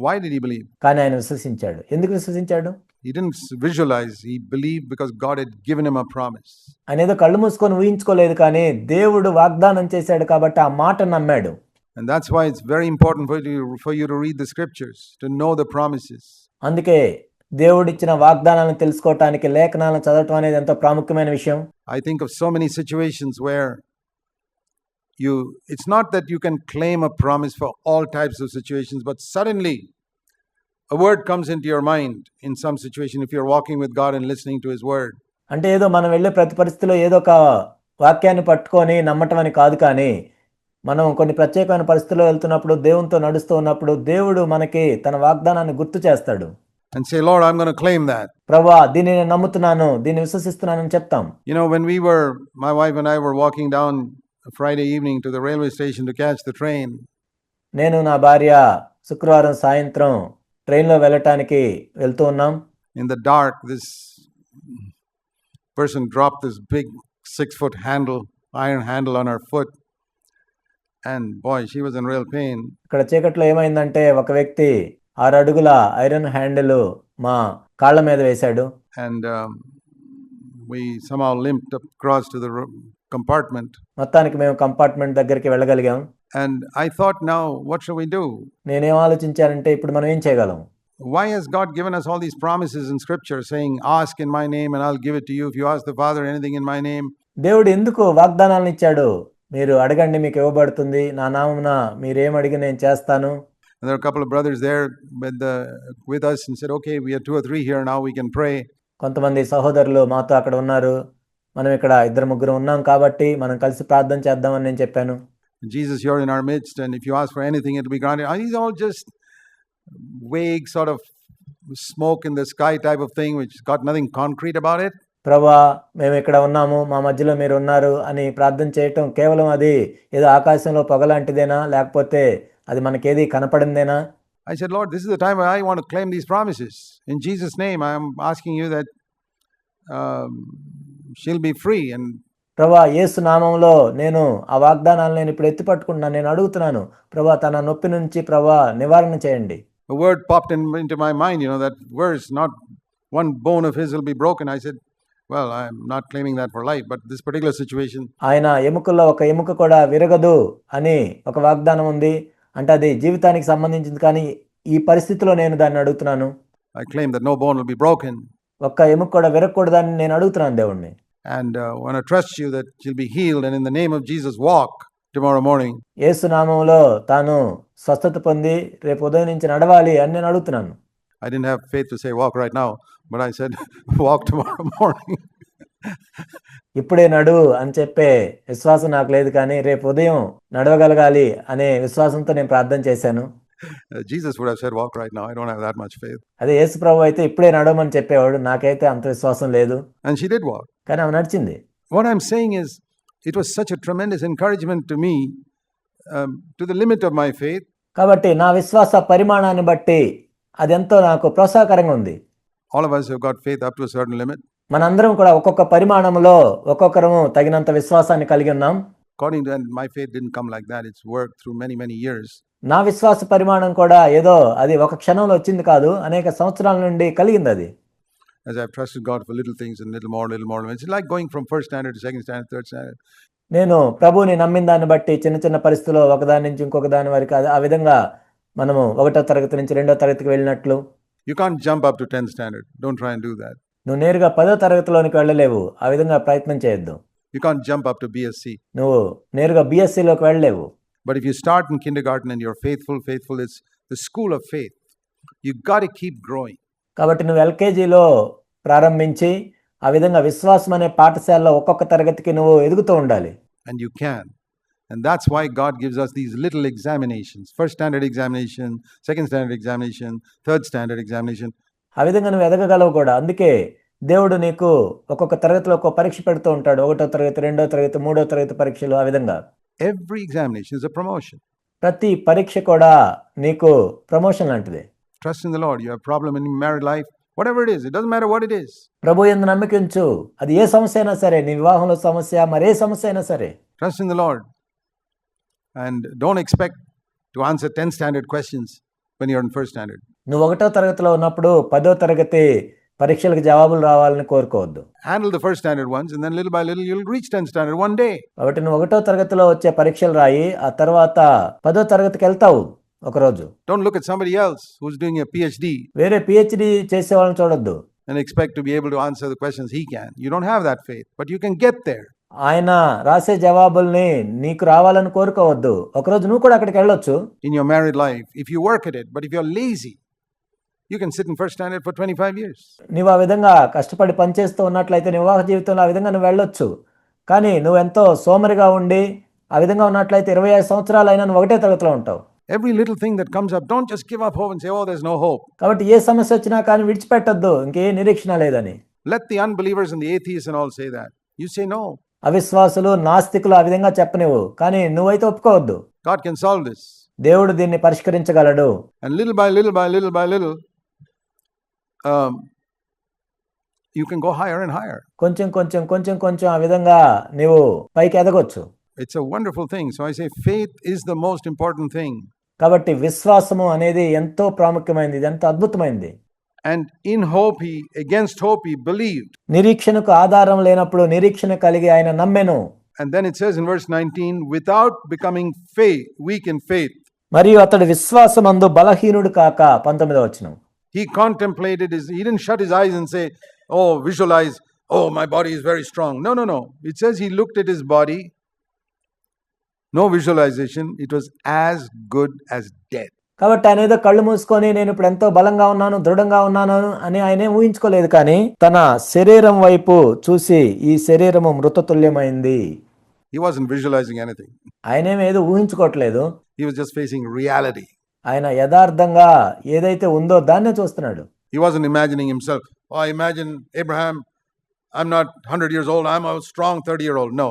Why did he believe? కానీ ఆయన విశ్వసించాడు. ఎందుకు విశ్వసించాడు? He didn't visualize. He believed because God had given him a promise. ఆయన ఏదో కళ్ళు మూసుకొని ఊహించుకోలేదు, కానీ దేవుడు వాగ్దానం చేశాడు కాబట్టి ఆ మాట నమ్మాడు. And that's why it's very important for you to read the scriptures, to know the promises. అందుకే దేవుడిచ్చిన వాగ్దానాలను తెలుసుకోవటానికి లేఖనాలను చదవటం అనేది ఎంతో ప్రాముఖ్యమైన విషయం. I think of so many situations where it's not that you can claim a promise for all types of situations, but suddenly a word comes into your mind in some situation if you're walking with God and listening to his word. అంటే ఏదో మనం వెళ్ళే ప్రతి పరిస్థితిలో ఏదో ఒక వాక్యాన్ని పట్టుకొని నమ్మటం అని కాదు, కానీ మనం కొన్ని ప్రత్యేకమైన పరిస్థితుల్లో వెళ్తున్నప్పుడు, దేవునితో నడుస్తూ ఉన్నప్పుడు దేవుడు మనకి తన వాగ్దానాన్ని గుర్తు చేస్తాడు. And say, Lord, I'm going to claim that. ప్రభువా, దీన్ని నేను నమ్ముతున్నాను, దీన్ని విశ్వసిస్తున్నానని చెప్తాం. When my wife and I were walking down Friday evening to the railway station to catch the train. నేను నా భార్య శుక్రవారం సాయంత్రం ట్రైన్లో వెళ్ళటానికి వెళ్తూ ఉన్నాం. In the dark, this person dropped this big 6-foot iron handle on her foot. And boy, she was in real pain. ఇక్కడ చీకట్లో ఏమైందంటే ఒక వ్యక్తి 6 అడుగుల ఐరన్ హ్యాండిల్ మా కాళ్ళ మీద వేశాడు. And we somehow limped across to the compartment. మొత్తానికి మేము కంపార్ట్మెంట్ దగ్గరికి వెళ్ళగలిగాం. And I thought, now what shall we do? నేనేం ఆలోచించానంటే ఇప్పుడు మనం ఏం చేయగలం? Why has God given us all these promises in scripture saying, ask in my name and I'll give it to you if you ask the Father anything in my name? దేవుడు ఎందుకు వాగ్దానాలను ఇచ్చాడు? మీరు అడగండి మీకు ఇవ్వబడుతుంది, నా నామమున మీరేం అడిగి నేను చేస్తాను. And there are a couple of brothers there with us and said, okay, we are 2 or 3 here now, we can pray. కొంతమంది సహోదరులు మాతో అక్కడ ఉన్నారు, మనం ఇక్కడ 2-3 ఉన్నాం కాబట్టి మనం కలిసి ప్రార్థన చేద్దామని నేను చెప్పాను. Jesus, you're in our midst, and if you ask for anything, it will be granted. These are all just vague sort of smoke in the sky type of thing, which got nothing concrete about it. ప్రభువా, మేము ఇక్కడ ఉన్నాము, మా మధ్యలో మీరు ఉన్నారు అని ప్రార్థన చేయటం కేవలం అది ఏదో ఆకాశంలో పొగలాంటిదేనా, లేకపోతే అది మనకేది కనపడిందేనా? I said, Lord, this is the time where I want to claim these promises. In Jesus' name, I am asking you that she'll be free and ప్రభా యేసు నామంలో నేను ఆ వాగ్దానాలు నేను ఇప్పుడు ఎత్తి పట్టుకుంటున్నాను. నేను అడుగుతున్నాను ప్రభా తన నొప్పి నుంచి ప్రభా నివారణ చేయండి. A word popped into my mind, that verse, not one bone of his will be broken. I said, well, I'm not claiming that for life, but this particular situation, ఆయన ఎముకల్లో ఒక ఎముక కూడా విరగదు అని ఒక వాగ్దానం ఉంది. అంటే అది జీవితానికి సంబంధించింది, కానీ ఈ పరిస్థితిలో నేను దాన్ని అడుగుతున్నాను. I claim that no bone will be broken. ఒక్క ఎముక కూడా విరగకూడదని నేను అడుగుతున్నాను దేవుణ్ణి. And want to trust you that you'll be healed, and in the name of Jesus walk tomorrow morning. యేసు నామములో తాను స్వస్థత పొంది రేపు ఉదయం నుంచి నడవాలి అని నేను అడుగుతున్నాను. I didn't have faith to say walk right now, but I said walk tomorrow morning. ఇప్పుడే నడు అని చెప్పే విశ్వాసం నాకు లేదు, కానీ రేపు ఉదయం నడవగలగాలి అనే విశ్వాసంతో నేను ప్రార్థన చేశాను. Jesus would have said walk right now. I don't have that much faith. అదే యేసు ప్రభు అయితే ఇప్పుడే నడవమని చెప్పేవాడు. నాకైతే అంత విశ్వాసం లేదు, And she did walk. కానీ ఆమె నడిచింది. What I'm saying is, it was such a tremendous encouragement to me, to the limit of my faith. కాబట్టి నా విశ్వాస పరిమాణాన్ని బట్టి అదెంతో నాకు ప్రోత్సాహకరంగా ఉంది. All of us have got faith up to a certain limit. మనందరం కూడా ఒక్కొక్క పరిమాణంలో ఒక్కొక్కరము తగినంత విశ్వాసాన్ని కలిగి ఉన్నాం. According to that, my faith didn't come like that. It's worked through many, many years. నా విశ్వాస పరిమాణం కూడా ఏదో అది ఒక క్షణంలో వచ్చింది కాదు, అనేక సంవత్సరాల నుండి కలిగింది అది. As I've trusted God for little things and little more. It's like going from first standard to second standard, third standard. నేను ప్రభువుని నమ్మిన దాన్ని బట్టి చిన్న చిన్న పరిస్థితుల్లో ఒకదాని నుంచి ఇంకొక దాని వరకు ఆ విధంగా మనము 1వ తరగతి నుంచి 2వ తరగతికి వెళ్ళినట్లు. You can't jump up to 10th standard. Don't try and do that. నువ్వు నేరుగా 10వ తరగతిలోనికి వెళ్ళలేవు. ఆ విధంగా ప్రయత్నం చేయొద్దు. You can't jump up to BSc. నువ్వు నేరుగా BScలోకి వెళ్ళలేవు. But if you start in kindergarten and you're faithful, it's the school of faith. You got to keep growing. కాబట్టి నువ్వు ఎల్కేజీలో ప్రారంభించి ఆ విధంగా విశ్వాసం అనే పాఠశాలలో ఒక్కొక్క తరగతికి నువ్వు ఎదుగుతూ ఉండాలి. And you can. And that's why God gives us these little examinations. First standard examination, second standard examination, third standard examination. ఆ విధంగా నువ్వు ఎదగగలవు కూడా. అందుకే దేవుడు నీకు ఒక్కొక్క తరగతిలో ఒక్కొక్క పరీక్ష పెడుతూ ఉంటాడు. 1వ తరగతి, 2వ తరగతి, 3వ తరగతి పరీక్షలు, ఆ విధంగా. Every examination is a promotion. ప్రతి పరీక్ష కూడా నీకు ప్రమోషన్ లాంటిదే. Trust in the Lord. You have a problem in your married life, whatever it is, it doesn't matter what it is. ప్రభు యందు నమ్మిక ఉంచు. అది ఏ సమస్య అయినా సరే, నీ వివాహంలో సమస్య, మరే సమస్య అయినా సరే. Trust in the Lord. And don't expect to answer 10th standard questions when you're in first standard. నువ్వు 1వ తరగతిలో ఉన్నప్పుడు 10వ తరగతి పరీక్షలకు జవాబులు రావాలని కోరుకోవద్దు. Handle the first standard ones, and then little by little you'll reach 10th standard one day. కాబట్టి నువ్వు 1వ తరగతిలో వచ్చే పరీక్షలు రాయి, ఆ తర్వాత 10వ తరగతికి వెళ్తావు ఒకరోజు. Don't look at somebody else who's doing a PhD వేరే PhD చేసే వాళ్ళని చూడొద్దు. and expect to be able to answer the questions he can. You don't have that faith, but you can get there. ఆయన రాసే జవాబుల్ని నీకు రావాలని కోరుకోవద్దు. ఒకరోజు నువ్వు కూడా అక్కడికి వెళ్ళొచ్చు. In your married life, if you work at it, but if you're lazy, you can sit in first standard for 25 years. నువ్వు ఆ విధంగా కష్టపడి పనిచేస్తూ ఉన్నట్లయితే నీ వివాహ జీవితంలో ఆ విధంగా నువ్వు వెళ్ళొచ్చు. కానీ నువ్వెంతో సోమరిగా ఉండి ఆ విధంగా ఉన్నట్లయితే 25 సంవత్సరాలైనా నువ్వు 1వ తరగతిలో ఉంటావు. Every little thing that comes up, don't just give up hope and say, oh, there's no hope. కాబట్టి ఏ సమస్య వచ్చినా కానీ విడిచిపెట్టొద్దు, ఇంకే నిరీక్షణ లేదని. Let the unbelievers and the atheists and all say that. You say no. అవిశ్వాసులు, నాస్తికులు ఆ విధంగా చెప్పనివ్వు, కానీ నువ్వైతే ఒప్పుకోవద్దు. God can solve this. దేవుడు దీన్ని పరిష్కరించగలడు. And little by little, you can go higher and higher. కొంచెం ఆ విధంగా నీవు పైకి ఎదగొచ్చు. It's a wonderful thing. So I say faith is the most important thing. కాబట్టి విశ్వాసము అనేది ఎంతో ప్రాముఖ్యమైనది, ఇది ఎంతో అద్భుతమైనది. And in hope against hope he believed. నిరీక్షణకు ఆధారం లేనప్పుడు నిరీక్షణ కలిగి ఆయన నమ్మెను. And then it says in verse 19, without becoming weak in faith. మరియు అతడు విశ్వాసమందు బలహీనుడు కాక, 19వ వచనం. He contemplated he didn't shut his eyes and say, oh, visualize, oh, my body is very strong. No. It says he looked at his body. No visualization. It was as good as dead. కాబట్టి ఆయన ఏదో కళ్ళు మూసుకొని నేను ఇప్పుడు ఎంతో బలంగా ఉన్నాను, దృఢంగా ఉన్నాను అని ఆయనే ఊహించుకోలేదు, కానీ తన శరీరం వైపు చూసి ఈ శరీరము మృతతుల్యమైంది. He wasn't visualizing anything. ఆయనేమో ఏదో ఊహించుకోవట్లేదు. He was just facing reality. ఆయన యథార్థంగా ఏదైతే ఉందో దాన్నే చూస్తున్నాడు. He wasn't imagining himself. Oh, I imagine Abraham, I'm not 100 years old, I'm a strong 30-year-old. No.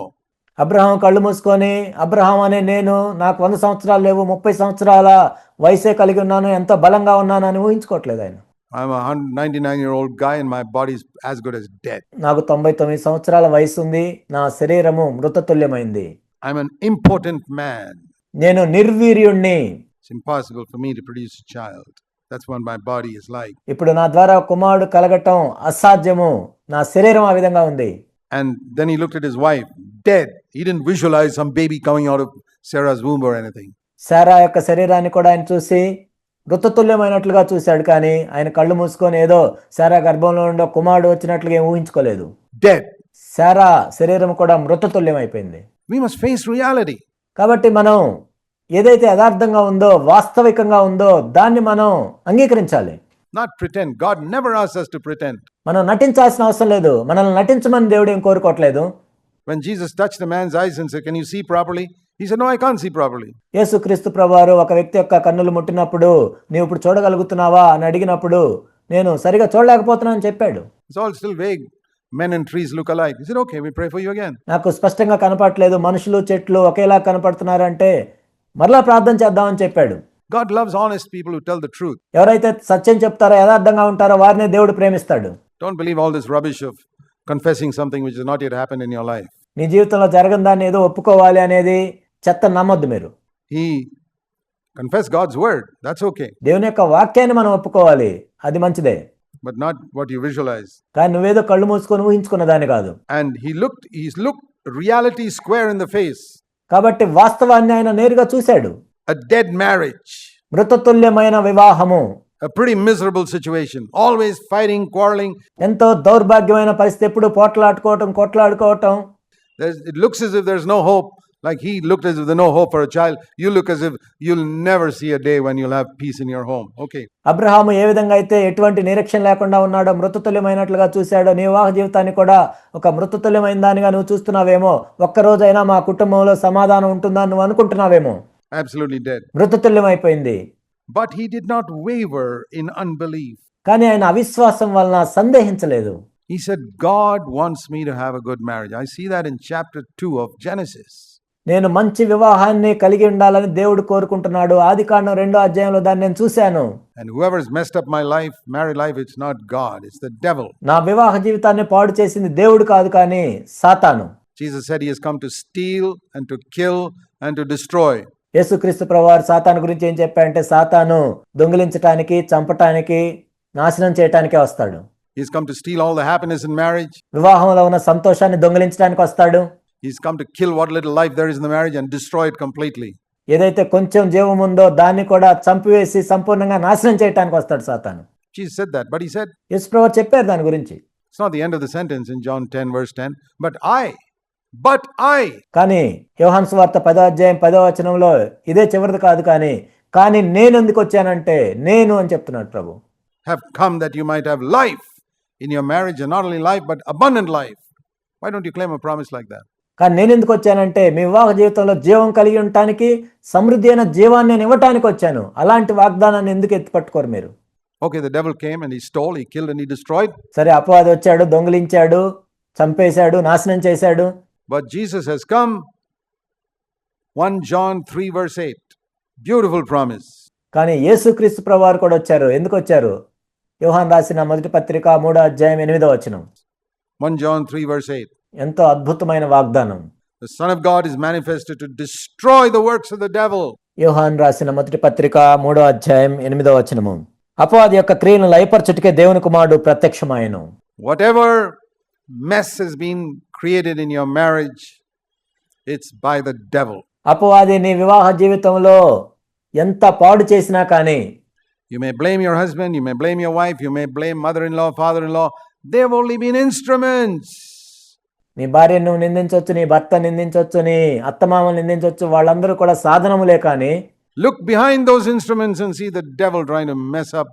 Abraham కళ్ళు మూసుకొని, అబ్రహాం అనే నేను, నాకు 100 సంవత్సరాలు లేవు, 30 సంవత్సరాల వయసే కలిగి ఉన్నాను, ఎంతో బలంగా ఉన్నాను అని ఊహించుకోవట్లేదు ఆయన. I'm a 99-year-old guy and my body is as good as dead. నాకు 99 సంవత్సరాల వయసు ఉంది, నా శరీరము మృతతుల్యమైంది. I'm an impotent man. నేను నిర్వీర్యుణ్ణి. It's impossible for me to produce a child. That's what my body is like. ఇప్పుడు నా ద్వారా కుమారుడు కలగటం అసాధ్యము, నా శరీరం ఆ విధంగా ఉంది. And then he looked at his wife, dead. He didn't visualize some baby coming out of Sarah's womb or anything. Sarah యొక్క శరీరాన్ని కూడా ఆయన చూసి మృతతుల్యమైనట్లుగా చూశాడు, కానీ ఆయన కళ్ళు మూసుకొని ఏదో శారా గర్భంలో ఉండే కుమారుడు వచ్చినట్లుగా ఏం ఊహించుకోలేదు. Dead. శారా శరీరం కూడా మృతతుల్యం అయిపోయింది. We must face reality. కాబట్టి మనం ఏదైతే యథార్థంగా ఉందో, వాస్తవికంగా ఉందో దాన్ని మనం అంగీకరించాలి. Not pretend. God never asks us to pretend. మనం నటించాల్సిన అవసరం లేదు. మనల్ని నటించమని దేవుడు ఏం కోరుకోవట్లేదు. When Jesus touched the man's eyes and said, "Can you see properly?" He said, "No, I can't see properly." యేసుక్రీస్తు ప్రభువారు ఒక వ్యక్తి యొక్క కన్నులు ముట్టినప్పుడు, నీవు ఇప్పుడు చూడగలుగుతున్నావా అని అడిగినప్పుడు, నేను సరిగా చూడలేకపోతున్నాను అని చెప్పాడు. It's all still vague. Men and trees look alike. He said, "Okay, we pray for you again." నాకు స్పష్టంగా కనపడట్లేదు, మనుషులు చెట్లు ఒకేలా కనపడుతున్నారంటే మరలా ప్రార్థన చేద్దామని చెప్పాడు. God loves honest people who tell the truth. ఎవరైతే సత్యం చెప్తారో, యథార్థంగా ఉంటారో వారినే దేవుడు ప్రేమిస్తాడు. Don't believe all this rubbish of confessing something which has not yet happened in your life. నీ జీవితంలో జరగని దాన్ని ఏదో ఒప్పుకోవాలి అనేది చెత్త నమ్మొద్దు మీరు. He confessed God's word. That's okay. దేవుని యొక్క వాక్యాన్ని మనం ఒప్పుకోవాలి, అది మంచిదే. But not what you visualize. కానీ నువ్వేదో కళ్ళు మూసుకొని ఊహించుకున్న దాన్ని కాదు. And he's looked reality square in the face. కాబట్టి వాస్తవాన్ని ఆయన నేరుగా చూశాడు. A dead marriage. మృతతుల్యమైన వివాహము. A pretty miserable situation. Always fighting, quarreling. ఎంతో దౌర్భాగ్యమైన పరిస్థితి, ఎప్పుడు కొట్లాడుకోవటం. It looks as if there's no hope. Like he looked as if there's no hope for a child. You look as if you'll never see a day when you'll have peace in your home. Okay. Abraham ఏ విధంగా అయితే ఎటువంటి నిరీక్షణ లేకుండా ఉన్నాడో, మృతతుల్యమైనట్లుగా చూశాడో, నీ వివాహ జీవితాన్ని కూడా ఒక మృతతుల్యమైన దానిగా నువ్వు చూస్తున్నావేమో. ఒక్కరోజైనా మా కుటుంబంలో సమాధానం ఉంటుందని నువ్వు అనుకుంటున్నావేమో. Absolutely dead. మృతతుల్యమైపోయింది. But he did not waver in unbelief. కానీ ఆయన అవిశ్వాసం వలన సందేహించలేదు. He said, "God wants me to have a good marriage." I see that in chapter 2 of Genesis. నేను మంచి వివాహాన్ని కలిగి ఉండాలని దేవుడు కోరుకుంటున్నాడు. ఆదికాండం 2వ అధ్యాయంలో దాన్ని నేను చూశాను. And whoever has messed up my life, married life, it's not God, it's the devil. నా వివాహ జీవితాన్ని పాడు చేసింది దేవుడు కాదు, కానీ సాతాను. Jesus said he has come to steal and to kill and to destroy. యేసుక్రీస్తు ప్రభువారు సాతాను గురించి ఏం చెప్పారంటే, సాతాను దొంగిలించటానికి, చంపటానికి, నాశనం చేయటానికే వస్తాడు. He's come to steal all the happiness in marriage. వివాహంలో ఉన్న సంతోషాన్ని దొంగిలించడానికి వస్తాడు. He's come to kill what little life there is in the marriage and destroy it completely. ఏదైతే కొంచెం జీవం ఉందో దాన్ని కూడా చంపివేసి సంపూర్ణంగా నాశనం చేయటానికి వస్తాడు సాతాను. Jesus said that, but he said, యేసు ప్రభువారు చెప్పారు దాని గురించి. it's not the end of the sentence in John 10 verse 10, but I. కానీ యోహాను సువార్త 10వ అధ్యాయం 10వ వచనంలో ఇదే చివరిది కాదు, కానీ నేను ఎందుకు వచ్చానంటే, నేను అని చెప్తున్నాడు ప్రభు. Have come that you might have life in your marriage, and not only life but abundant life. Why don't you claim a promise like that? కానీ నేను ఎందుకు వచ్చానంటే, మీ వివాహ జీవితంలో జీవం కలిగి ఉండటానికి, సమృద్ధి అయిన జీవాన్ని నేను ఇవ్వటానికి వచ్చాను. అలాంటి వాగ్దానాన్ని ఎందుకు ఎత్తిపట్టుకోరు మీరు? Okay, the devil came and he stole, he killed and he destroyed. సరే, అపవాది వచ్చాడు, దొంగిలించాడు, చంపేశాడు, నాశనం చేశాడు. But Jesus has come. 1 John 3 verse 8. Beautiful promise. కానీ యేసుక్రీస్తు ప్రభువారు కూడా వచ్చారు. ఎందుకు వచ్చారు? యోహాను రాసిన మొదటి పత్రిక 3వ అధ్యాయం 8వ వచనం. 1 John 3 verse 8. ఎంతో అద్భుతమైన వాగ్దానం. The Son of God is manifested to destroy the works of the devil. యోహాను రాసిన మొదటి పత్రిక 3వ అధ్యాయం 8వ వచనము. అపవాది యొక్క క్రియలను లయపరచుటకే దేవుని కుమారుడు ప్రత్యక్షమాయెను. Whatever mess has been created in your marriage, it's by the devil. అపవాది నీ వివాహ జీవితంలో ఎంత పాడు చేసినా కానీ, you may blame your husband, you may blame your wife, you may blame mother-in-law, father-in-law. They've only been instruments. నీ భార్యను నువ్వు నిందించవచ్చు, నీ భర్త నిందించవచ్చు, నీ అత్తమామలు నిందించవచ్చు, వాళ్ళందరూ కూడా సాధనములే. కానీ look behind those instruments and see the devil trying to mess up,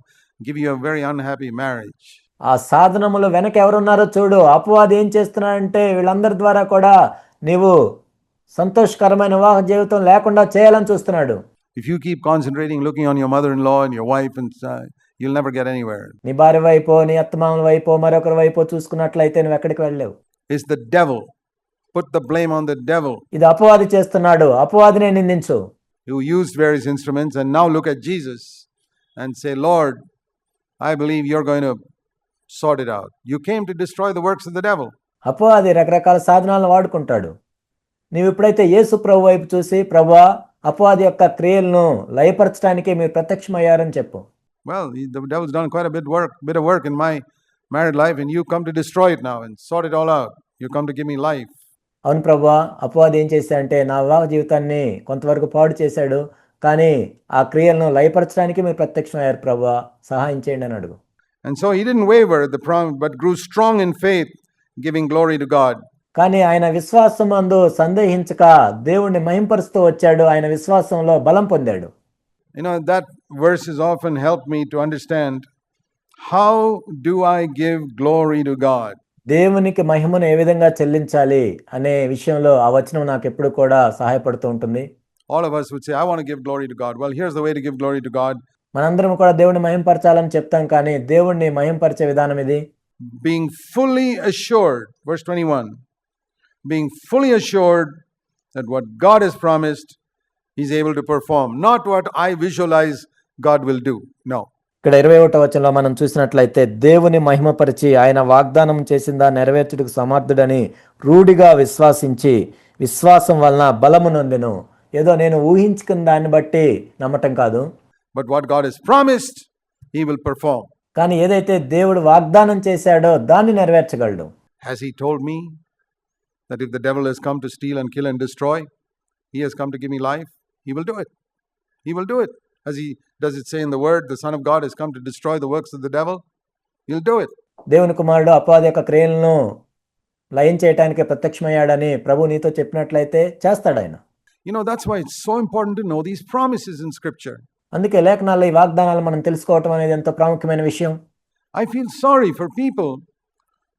give you a very unhappy marriage. ఆ సాధనములు వెనక ఎవరున్నారో చూడు. అపవాది ఏం చేస్తున్నాడంటే, వీళ్ళందరి ద్వారా కూడా నీవు సంతోషకరమైన వివాహ జీవితం లేకుండా చేయాలని చూస్తున్నాడు. If you keep concentrating, looking on your mother-in-law and your wife, and you'll never get anywhere. నీ భార్య వైపో, నీ అత్తమామల వైపో, మరొకరి వైపో చూసుకున్నట్లయితే నువ్వు ఎక్కడికి వెళ్ళలేవు. It's the devil. Put the blame on the devil. ఇది అపవాది చేస్తున్నాడు. అపవాదినే నిందించు. You used various instruments and now look at Jesus and say, Lord, I believe you're going to sort it out. You came to destroy the works of the devil. అపవాది రకరకాల సాధనాలను వాడుకుంటాడు. నీవు ఎప్పుడైతే యేసు ప్రభు వైపు చూసి, ప్రభువా అపవాది యొక్క క్రియలను లయపరచడానికే మీరు ప్రత్యక్షమయ్యారని చెప్పు. Well, the devil's done quite a bit of work in my married life, and you come to destroy it now and sort it all out. You come to give me life. అవును ప్రభువా, అపవాది ఏం చేశాడంటే నా వివాహ జీవితాన్ని కొంతవరకు పాడు చేశాడు, కానీ ఆ క్రియలను లయపరచడానికి మీరు ప్రత్యక్షమయ్యారు ప్రభువా, సహాయం చేయండి అని అడుగు. And so he didn't waver at the promise, but grew strong in faith, giving glory to God. కానీ ఆయన విశ్వాసమందు సందేహించక దేవుణ్ణి మహింపరుస్తూ వచ్చాడు. ఆయన విశ్వాసంలో బలం పొందాడు. You know, that verse has often helped me to understand, how do I give glory to God? దేవునికి మహిమను ఏ విధంగా చెల్లించాలి అనే విషయంలో ఆ వచనం నాకు ఎప్పుడు కూడా సహాయపడుతూ ఉంటుంది. All of us would say, I want to give glory to God. Well, here's the way to give glory to God. మనందరం కూడా దేవుణ్ణి మహింపరచాలని చెప్తాం, కానీ దేవుణ్ణి మహింపరిచే విధానం ఇది. Being fully assured, verse 21, being fully assured that what God has promised, He's able to perform. Not what I visualize God will do. No. ఇక్కడ 21వ వచనంలో మనం చూసినట్లయితే, దేవుని మహిమపరిచి ఆయన వాగ్దానం చేసిందా నెరవేర్చుటకు సమర్థుడని రూఢిగా విశ్వాసించి విశ్వాసం వలన బలము నొందెను. ఏదో నేను ఊహించుకున్న దాన్ని బట్టి నమ్మటం కాదు, But what God has promised, He will perform. కానీ ఏదైతే దేవుడు వాగ్దానం చేశాడో దాన్ని నెరవేర్చగలడు. Has He told me that if the devil has come to steal and kill and destroy, He has come to give me life? He will do it. He will do it. Does it say in the word, the Son of God has come to destroy the works of the devil? He'll do it. దేవుని కుమారుడు అపవాది యొక్క క్రియలను లయం చేయడానికి ప్రత్యక్షమయ్యాడని ప్రభు నీతో చెప్పినట్లయితే చేస్తాడు ఆయన. You know, that's why it's so important to know these promises in Scripture. అందుకే లేఖనాల్లో ఈ వాగ్దానాలు మనం తెలుసుకోవటం అనేది ఎంతో ప్రాముఖ్యమైన విషయం. I feel sorry for people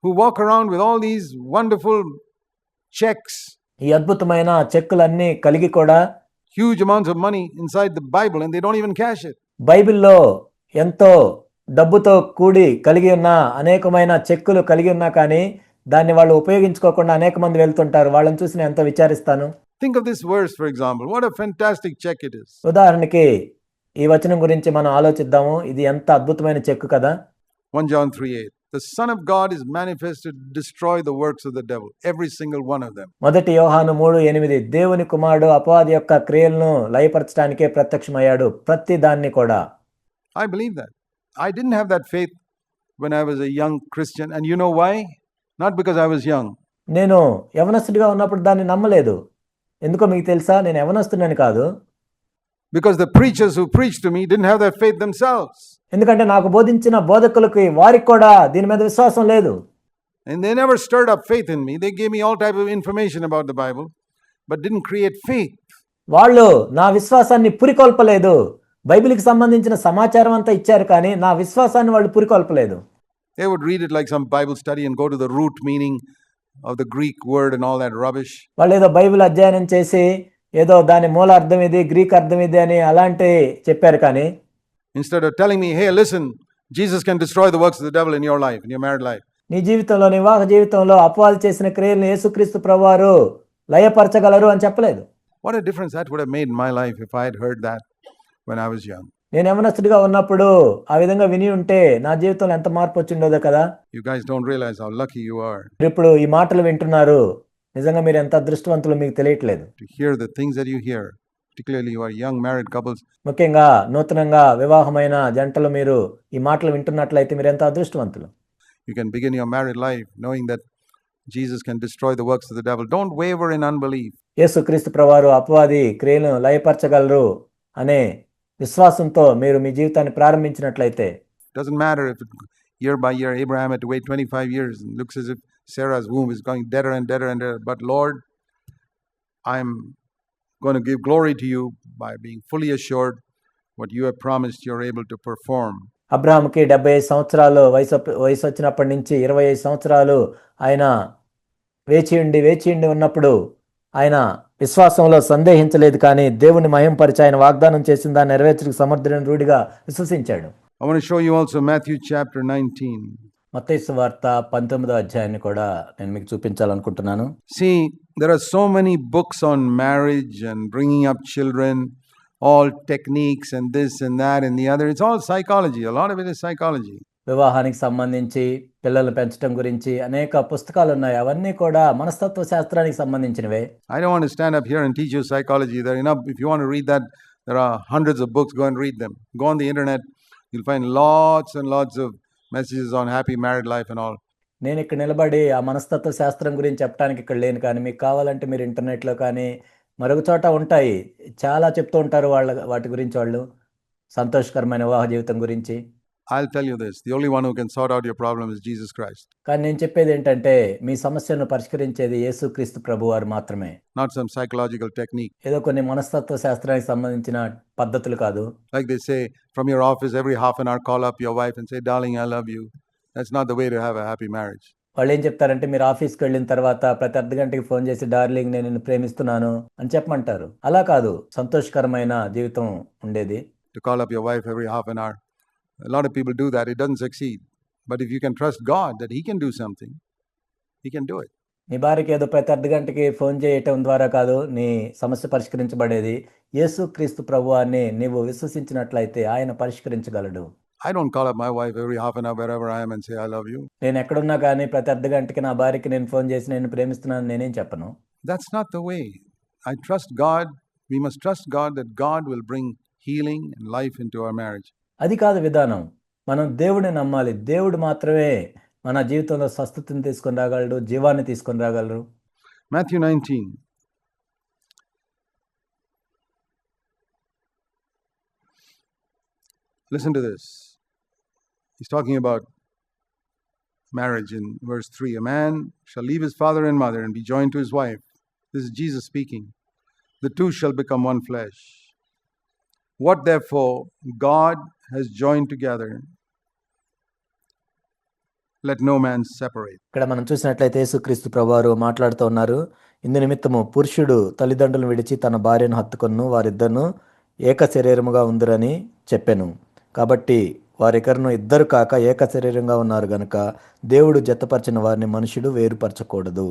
who walk around with all these wonderful checks, ఈ అద్భుతమైన చెక్కులన్నీ కలిగి కూడా huge amounts of money inside the Bible, and they don't even cash it. బైబిల్లో ఎంతో డబ్బుతో కూడి కలిగి ఉన్న అనేకమైన చెక్కులు కలిగి ఉన్నా కానీ దాన్ని వాళ్ళు ఉపయోగించుకోకుండా అనేక మంది వెళ్తుంటారు. వాళ్ళని చూసి నేను ఎంతో విచారిస్తాను. Think of this verse, for example. What a fantastic check it is. ఉదాహరణకి ఈ వచనం గురించి మనం ఆలోచిద్దాము. ఇది ఎంత అద్భుతమైన చెక్కు కదా. 1 John 3:8. The Son of God is manifested to destroy the works of the devil, every single one of them. మొదటి యోహాను 3:8 దేవుని కుమారుడు అపవాది యొక్క క్రియలను లయపరచడానికే ప్రత్యక్షమయ్యాడు, ప్రతి దాన్ని కూడా. I believe that. I didn't have that faith when I was a young Christian, and you know why? Not because I was young. నేను యవనస్తుడిగా ఉన్నప్పుడు దాన్ని నమ్మలేదు. ఎందుకో మీకు తెలుసా? నేను యవనస్తుడని కాదు, Because the preachers who preached to me didn't have that faith themselves. ఎందుకంటే నాకు బోధించిన బోధకులకి వారికి కూడా దీని మీద విశ్వాసం లేదు. And they never stirred up faith in me. They gave me all type of information about the Bible, but didn't create faith. వాళ్ళు నా విశ్వాసాన్ని పురికొల్పలేదు. బైబిల్కి సంబంధించిన సమాచారం అంతా ఇచ్చారు, కానీ నా విశ్వాసాన్ని వాళ్ళు పురికొల్పలేదు. They would read it like some Bible study and go to the root meaning of the Greek word and all that rubbish. వాళ్ళు ఏదో బైబిల్ అధ్యయనం చేసి ఏదో దాని మూల అర్థం ఇది, గ్రీక్ అర్థం ఇది అని అలాంటి చెప్పారు. కానీ Instead of telling me, hey, listen, Jesus can destroy the works of the devil in your life, in your married life. నీ జీవితంలో, నీ వివాహ జీవితంలో అపవాది చేసిన క్రియలను యేసుక్రీస్తు ప్రభువారు లయపరచగలరు అని చెప్పలేదు. What a difference that would have made in my life if I had heard that when I was young. నేను యవనస్తుడిగా ఉన్నప్పుడు ఆ విధంగా విని ఉంటే నా జీవితంలో ఎంత మార్పు వచ్చిండోదో కదా. You guys don't realize how lucky you are ఇప్పుడు ఈ మాటలు వింటున్నారు. నిజంగా మీరు ఎంత అదృష్టవంతులు మీకు తెలియట్లేదు. to hear the things that you hear, particularly you are young married couples. ముఖ్యంగా నూతనంగా వివాహమైన జంటలు మీరు ఈ మాటలు వింటున్నట్లయితే మీరు ఎంత అదృష్టవంతులు. You can begin your married life knowing that Jesus can destroy the works of the devil. Don't waver in unbelief. యేసుక్రీస్తు ప్రభువారు అపవాది క్రియలను లయపరచగలరు అనే విశ్వాసంతో మీరు మీ జీవితాన్ని ప్రారంభించినట్లయితే, Doesn't matter if year by year Abraham had to wait 25 years and looks as if Sarah's womb is going deader and deader and deader. But Lord, I'm going to give glory to you by being fully assured what you have promised you're able to perform. అబ్రాహాముకి 75 సంవత్సరాలు వయసు వచ్చినప్పటి నుంచి 25 సంవత్సరాలు ఆయన వేచి ఉండి ఉన్నప్పుడు ఆయన విశ్వాసంలో సందేహించలేదు, కానీ దేవుని మహింపరిచి ఆయన వాగ్దానం చేసిన దాన్ని నెరవేర్చడానికి సమర్థుడైన రూఢిగా విశ్వసించాడు. I want to show you also Matthew chapter 19. మత్తయి సువార్త 19వ అధ్యాయాన్ని కూడా నేను మీకు చూపించాలనుకుంటున్నాను. See, there are so many books on marriage and bringing up children, all techniques and this and that and the other. It's all psychology. A lot of it is psychology. వివాహానికి సంబంధించి పిల్లలు పెంచడం గురించి అనేక పుస్తకాలు ఉన్నాయి. అవన్నీ కూడా మనస్తత్వ శాస్త్రానికి సంబంధించినవే. I don't want to stand up here and teach you psychology. There, if you want to read that, there are hundreds of books. Go and read them. Go on the internet. You'll find lots and lots of messages on happy married life and all. నేను ఇక్కడ నిలబడి ఆ మనస్తత్వ శాస్త్రం గురించి చెప్పడానికి ఇక్కడ లేను, కానీ మీకు కావాలంటే మీరు ఇంటర్నెట్లో కానీ మరొక చోట ఉంటాయి. చాలా చెప్తూ ఉంటారు వాటి గురించి, వాళ్ళు సంతోషకరమైన వివాహ జీవితం గురించి. I'll tell you this. The only one who can sort out your problem is Jesus Christ. కానీ నేను చెప్పేది ఏంటంటే మీ సమస్యను పరిష్కరించేది యేసుక్రీస్తు ప్రభువారు మాత్రమే. Not some psychological technique. ఏదో కొన్ని మనస్తత్వ శాస్త్రానికి సంబంధించిన పద్ధతులు కాదు. Like they say, from your office every half an hour call up your wife and say, darling, I love you. That's not the way to have a happy marriage. వాళ్ళు ఏం చెప్తారంటే మీరు ఆఫీస్కి వెళ్ళిన తర్వాత ప్రతి అర్ధ గంటకి ఫోన్ చేసి డార్లింగ్ నేను నిన్ను ప్రేమిస్తున్నాను అని చెప్పమంటారు. అలా కాదు సంతోషకరమైన జీవితం ఉండేది. To call up your wife every half an hour. A lot of people do that. It doesn't succeed. But if you can trust God that He can do something, He can do it. నీ భార్యకి ఏదో ప్రతి అర్ధ గంటకి phone చేయటం ద్వారా కాదు నీ సమస్య పరిష్కరించబడేది. యేసుక్రీస్తు ప్రభువాన్ని నీవు విశ్వసించినట్లయితే ఆయన పరిష్కరించగలడు. I don't call up my wife every half an hour wherever I am and say I love you. నేను ఎక్కడున్నా కానీ ప్రతి అర్ధ గంటకి నా భార్యకి నేను ఫోన్ చేసి నేను ప్రేమిస్తున్నాను నేనేం చెప్పను. That's not the way. I trust God. We must trust God that God will bring healing and life into our marriage. అది కాదు విధానం. మనం దేవుడిని నమ్మాలి. దేవుడు మాత్రమే మన జీవితంలో స్వస్థతను తీసుకొని రాగలడు, జీవాన్ని తీసుకొని రాగలరు. Matthew 19. Listen to this. He's talking about marriage in verse 3. A man shall leave his father and mother and be joined to his wife. This is Jesus speaking. The two shall become one flesh. What therefore God has joined together, let no man separate. ఇక్కడ మనం చూసినట్లయితే యేసుక్రీస్తు ప్రభువారు మాట్లాడుతూ ఉన్నారు. ఇందు నిమిత్తము పురుషుడు తల్లిదండ్రులను విడిచి తన భార్యను హత్తుకొను, వారిద్దరును ఏక శరీరముగా ఉందిరని చెప్పెను. కాబట్టి వారికరును ఇద్దరు కాక ఏక శరీరంగా ఉన్నారు గనుక దేవుడు జతపరిచిన వారిని మనుషుడు వేరుపరచకూడదు.